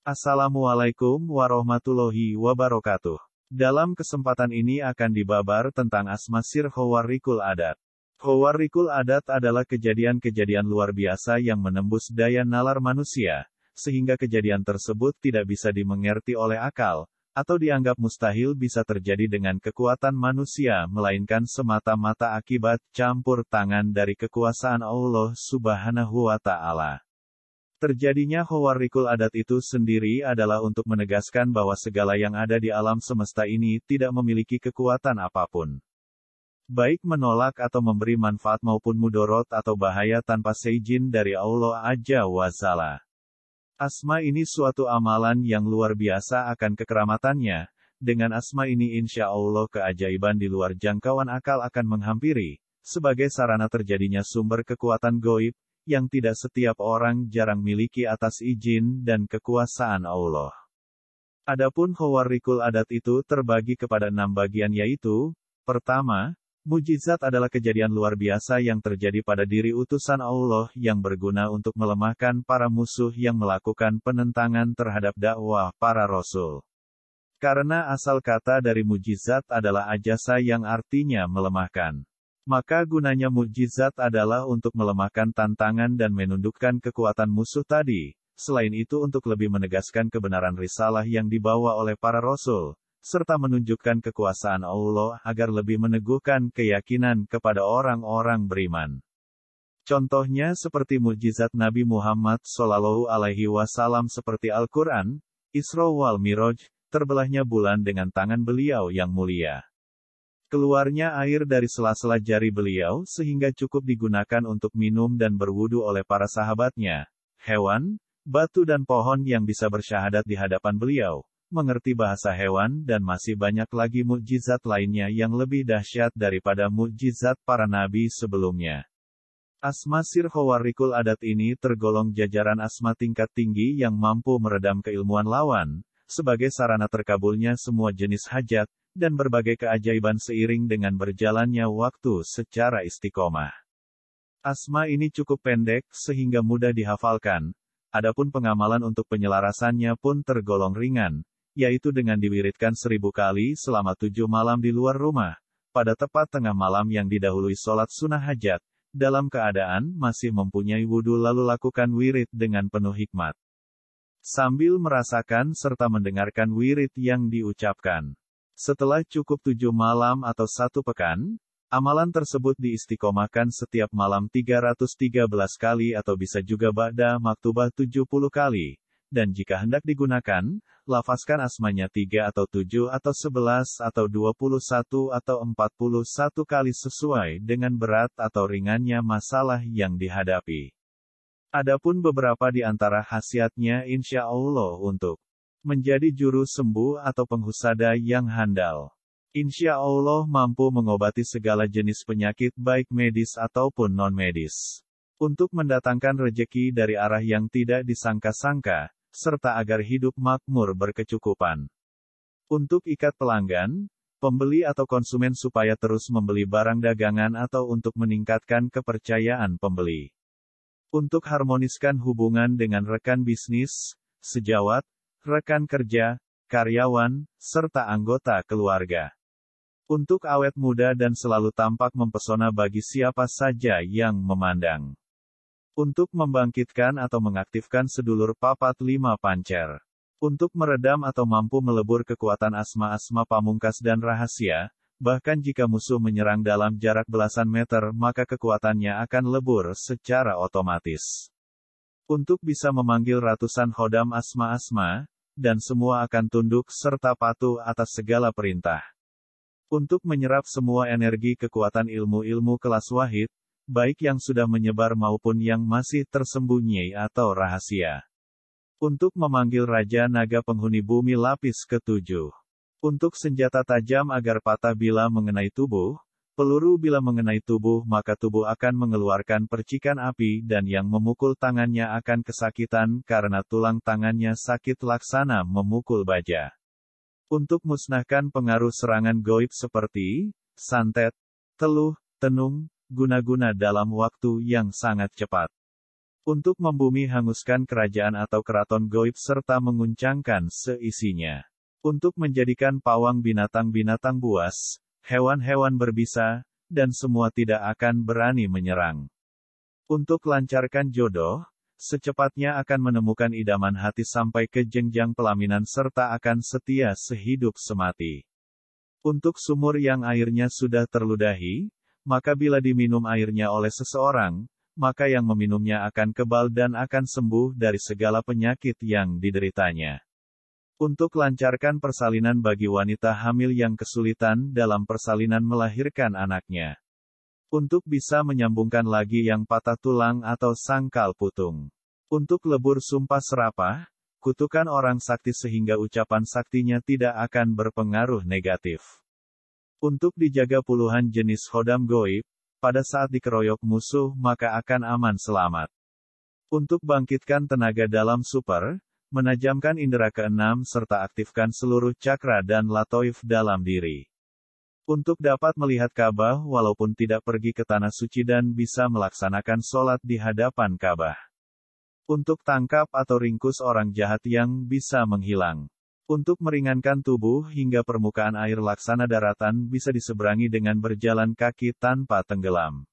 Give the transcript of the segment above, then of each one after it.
Assalamualaikum warahmatullahi wabarakatuh. Dalam kesempatan ini akan dibabar tentang asma sir Khawarikul Adat. Khawarikul Adat adalah kejadian-kejadian luar biasa yang menembus daya nalar manusia, sehingga kejadian tersebut tidak bisa dimengerti oleh akal, atau dianggap mustahil bisa terjadi dengan kekuatan manusia, melainkan semata-mata akibat campur tangan dari kekuasaan Allah Subhanahu wa Ta'ala. Terjadinya Khawarikul Adat itu sendiri adalah untuk menegaskan bahwa segala yang ada di alam semesta ini tidak memiliki kekuatan apapun, baik menolak atau memberi manfaat maupun mudorot atau bahaya tanpa seizin dari Allah Azza wa Jalla. Asma ini suatu amalan yang luar biasa akan kekeramatannya. Dengan asma ini insya Allah keajaiban di luar jangkauan akal akan menghampiri, sebagai sarana terjadinya sumber kekuatan goib, yang tidak setiap orang jarang miliki atas izin dan kekuasaan Allah. Adapun Khawarikul Adat itu terbagi kepada 6 bagian, yaitu: pertama, mujizat adalah kejadian luar biasa yang terjadi pada diri utusan Allah yang berguna untuk melemahkan para musuh yang melakukan penentangan terhadap dakwah para rasul. Karena asal kata dari mujizat adalah ajasa yang artinya melemahkan, maka gunanya mukjizat adalah untuk melemahkan tantangan dan menundukkan kekuatan musuh tadi. Selain itu untuk lebih menegaskan kebenaran risalah yang dibawa oleh para rasul, serta menunjukkan kekuasaan Allah agar lebih meneguhkan keyakinan kepada orang-orang beriman. Contohnya seperti mukjizat Nabi Muhammad Shallallahu Alaihi Wasallam seperti Al-Quran, Isra wal Miraj, terbelahnya bulan dengan tangan beliau yang mulia, keluarnya air dari sela-sela jari beliau sehingga cukup digunakan untuk minum dan berwudu oleh para sahabatnya, hewan, batu dan pohon yang bisa bersyahadat di hadapan beliau, mengerti bahasa hewan, dan masih banyak lagi mukjizat lainnya yang lebih dahsyat daripada mukjizat para nabi sebelumnya. Asma sir Khawarikul Adat ini tergolong jajaran asma tingkat tinggi yang mampu meredam keilmuan lawan, sebagai sarana terkabulnya semua jenis hajat, dan berbagai keajaiban seiring dengan berjalannya waktu secara istiqomah. Asma ini cukup pendek, sehingga mudah dihafalkan. Adapun pengamalan untuk penyelarasannya pun tergolong ringan, yaitu dengan diwiridkan 1000 kali selama 7 malam di luar rumah, pada tepat tengah malam yang didahului sholat sunnah hajat, dalam keadaan masih mempunyai wudhu, lalu lakukan wirid dengan penuh hikmat, sambil merasakan serta mendengarkan wirid yang diucapkan. Setelah cukup 7 malam atau 1 pekan, amalan tersebut diistiqomahkan setiap malam 313 kali atau bisa juga ba'da maktubah 70 kali. Dan jika hendak digunakan, lafazkan asmanya 3 atau 7 atau 11 atau 21 atau 41 kali sesuai dengan berat atau ringannya masalah yang dihadapi. Adapun beberapa di antara khasiatnya insya Allah untuk menjadi juru sembuh atau penghusada yang handal. Insya Allah mampu mengobati segala jenis penyakit baik medis ataupun non-medis. Untuk mendatangkan rejeki dari arah yang tidak disangka-sangka, serta agar hidup makmur berkecukupan. Untuk ikat pelanggan, pembeli atau konsumen supaya terus membeli barang dagangan atau untuk meningkatkan kepercayaan pembeli. Untuk harmoniskan hubungan dengan rekan bisnis, sejawat, rekan kerja, karyawan, serta anggota keluarga. Untuk awet muda dan selalu tampak mempesona bagi siapa saja yang memandang. Untuk membangkitkan atau mengaktifkan sedulur papat 5 pancer. Untuk meredam atau mampu melebur kekuatan asma-asma pamungkas dan rahasia, bahkan jika musuh menyerang dalam jarak belasan meter maka kekuatannya akan lebur secara otomatis. Untuk bisa memanggil ratusan khodam asma-asma, dan semua akan tunduk serta patuh atas segala perintah. Untuk menyerap semua energi kekuatan ilmu-ilmu kelas wahid, baik yang sudah menyebar maupun yang masih tersembunyi atau rahasia. Untuk memanggil Raja Naga penghuni bumi lapis ke-7. Untuk senjata tajam agar patah bila mengenai tubuh, peluru bila mengenai tubuh maka tubuh akan mengeluarkan percikan api dan yang memukul tangannya akan kesakitan karena tulang tangannya sakit laksana memukul baja. Untuk musnahkan pengaruh serangan goib seperti santet, teluh, tenung, guna-guna dalam waktu yang sangat cepat. Untuk membumi hanguskan kerajaan atau keraton goib serta menguncangkan seisinya. Untuk menjadikan pawang binatang-binatang buas, hewan-hewan berbisa, dan semua tidak akan berani menyerang. Untuk lancarkan jodoh, secepatnya akan menemukan idaman hati sampai ke jenjang pelaminan serta akan setia sehidup semati. Untuk sumur yang airnya sudah terludahi, maka bila diminum airnya oleh seseorang, maka yang meminumnya akan kebal dan akan sembuh dari segala penyakit yang dideritanya. Untuk lancarkan persalinan bagi wanita hamil yang kesulitan dalam persalinan melahirkan anaknya. Untuk bisa menyambungkan lagi yang patah tulang atau sangkal putung. Untuk lebur sumpah serapah, kutukan orang sakti sehingga ucapan saktinya tidak akan berpengaruh negatif. Untuk dijaga puluhan jenis hodam goib, pada saat dikeroyok musuh maka akan aman selamat. Untuk bangkitkan tenaga dalam super, menajamkan indera keenam serta aktifkan seluruh cakra dan latoif dalam diri. Untuk dapat melihat Ka'bah walaupun tidak pergi ke tanah suci dan bisa melaksanakan sholat di hadapan Ka'bah. Untuk tangkap atau ringkus orang jahat yang bisa menghilang. Untuk meringankan tubuh hingga permukaan air laksana daratan bisa diseberangi dengan berjalan kaki tanpa tenggelam.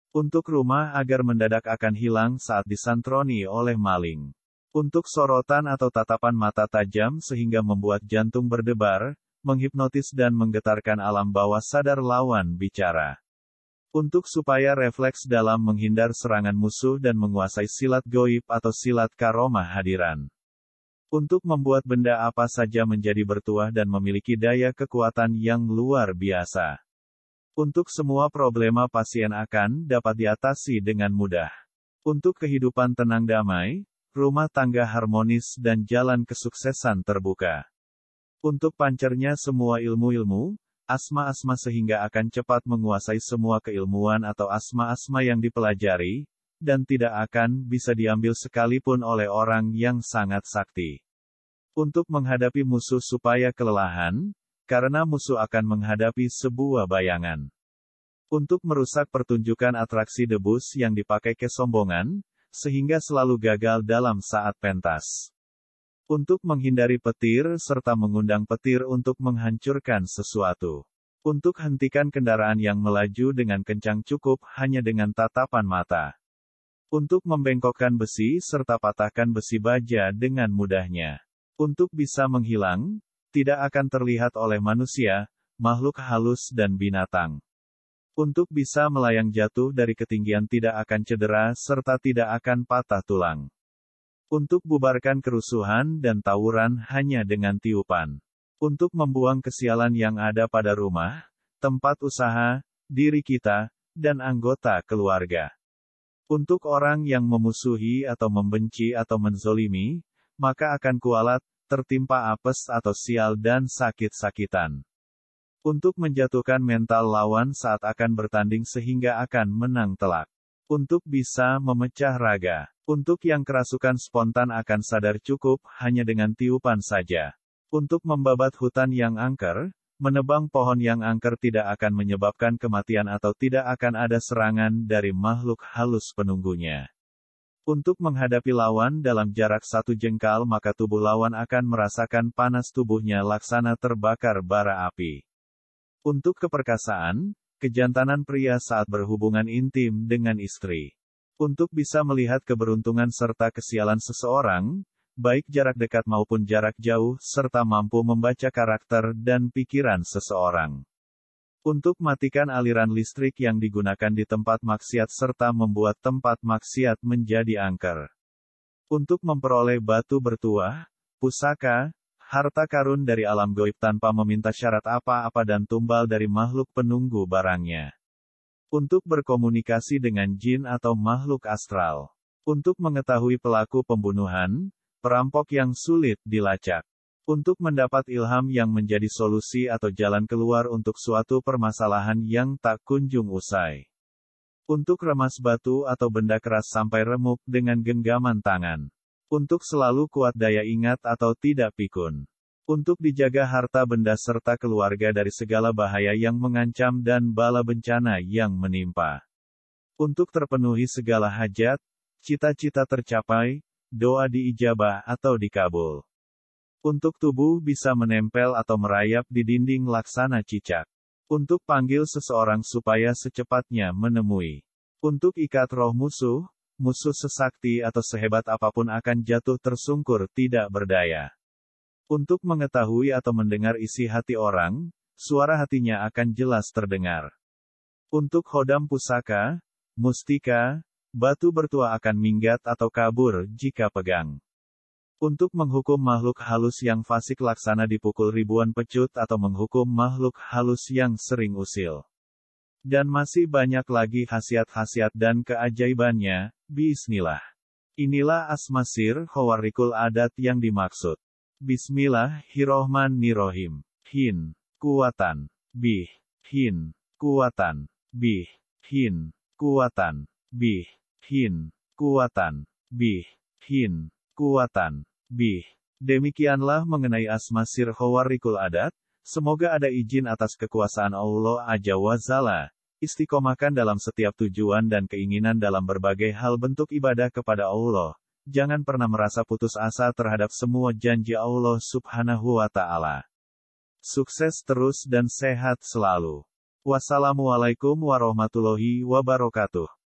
Untuk rumah agar mendadak akan hilang saat disantroni oleh maling. Untuk sorotan atau tatapan mata tajam sehingga membuat jantung berdebar, menghipnotis dan menggetarkan alam bawah sadar lawan bicara. Untuk supaya refleks dalam menghindar serangan musuh dan menguasai silat goib atau silat karomah hadiran. Untuk membuat benda apa saja menjadi bertuah dan memiliki daya kekuatan yang luar biasa. Untuk semua problema pasien akan dapat diatasi dengan mudah. Untuk kehidupan tenang damai, rumah tangga harmonis dan jalan kesuksesan terbuka. Untuk pancarnya semua ilmu-ilmu, asma-asma sehingga akan cepat menguasai semua keilmuan atau asma-asma yang dipelajari, dan tidak akan bisa diambil sekalipun oleh orang yang sangat sakti. Untuk menghadapi musuh supaya kelelahan, karena musuh akan menghadapi sebuah bayangan. Untuk merusak pertunjukan atraksi debus yang dipakai kesombongan, sehingga selalu gagal dalam saat pentas. Untuk menghindari petir serta mengundang petir untuk menghancurkan sesuatu. Untuk hentikan kendaraan yang melaju dengan kencang cukup hanya dengan tatapan mata. Untuk membengkokkan besi serta patahkan besi baja dengan mudahnya. Untuk bisa menghilang, tidak akan terlihat oleh manusia, makhluk halus dan binatang. Untuk bisa melayang jatuh dari ketinggian tidak akan cedera serta tidak akan patah tulang. Untuk bubarkan kerusuhan dan tawuran hanya dengan tiupan. Untuk membuang kesialan yang ada pada rumah, tempat usaha, diri kita, dan anggota keluarga. Untuk orang yang memusuhi atau membenci atau menzolimi, maka akan kualat, tertimpa apes atau sial dan sakit-sakitan. Untuk menjatuhkan mental lawan saat akan bertanding sehingga akan menang telak. Untuk bisa memecah raga. Untuk yang kerasukan spontan akan sadar cukup hanya dengan tiupan saja. Untuk membabat hutan yang angker, menebang pohon yang angker tidak akan menyebabkan kematian atau tidak akan ada serangan dari makhluk halus penunggunya. Untuk menghadapi lawan dalam jarak 1 jengkal maka tubuh lawan akan merasakan panas tubuhnya laksana terbakar bara api. Untuk keperkasaan, kejantanan pria saat berhubungan intim dengan istri. Untuk bisa melihat keberuntungan serta kesialan seseorang, baik jarak dekat maupun jarak jauh, serta mampu membaca karakter dan pikiran seseorang. Untuk matikan aliran listrik yang digunakan di tempat maksiat serta membuat tempat maksiat menjadi angker. Untuk memperoleh batu bertuah, pusaka, harta karun dari alam goib tanpa meminta syarat apa-apa dan tumbal dari makhluk penunggu barangnya. Untuk berkomunikasi dengan jin atau makhluk astral. Untuk mengetahui pelaku pembunuhan, perampok yang sulit dilacak. Untuk mendapat ilham yang menjadi solusi atau jalan keluar untuk suatu permasalahan yang tak kunjung usai. Untuk remas batu atau benda keras sampai remuk dengan genggaman tangan. Untuk selalu kuat daya ingat atau tidak pikun. Untuk dijaga harta benda serta keluarga dari segala bahaya yang mengancam dan bala bencana yang menimpa. Untuk terpenuhi segala hajat, Cita-cita tercapai, doa diijabah atau dikabul. Untuk tubuh bisa menempel atau merayap di dinding laksana cicak. Untuk panggil seseorang supaya secepatnya menemui. Untuk ikat roh musuh, musuh sesakti atau sehebat apapun akan jatuh tersungkur tidak berdaya. Untuk mengetahui atau mendengar isi hati orang, suara hatinya akan jelas terdengar. Untuk hodam pusaka, mustika, batu bertua akan minggat atau kabur jika pegang. Untuk menghukum makhluk halus yang fasik laksana dipukul ribuan pecut atau menghukum makhluk halus yang sering usil. Dan masih banyak lagi khasiat-khasiat dan keajaibannya, bismillah. Inilah asma sir Khawarikul Adat yang dimaksud. Bismillahirrohmanirrohim. Hin. Kuatan. Bih. Hin. Kuatan. Bih. Hin. Kuatan. Bih. Hin. Kuatan. Bih. Hin. Kuatan. Bih. Demikianlah mengenai asma sir Khawarikul Adat. Semoga ada izin atas kekuasaan Allah Azza wa Jalla. Istiqomahkan dalam setiap tujuan dan keinginan dalam berbagai hal bentuk ibadah kepada Allah. Jangan pernah merasa putus asa terhadap semua janji Allah Subhanahu wa Ta'ala. Sukses terus dan sehat selalu. Wassalamualaikum warahmatullahi wabarakatuh.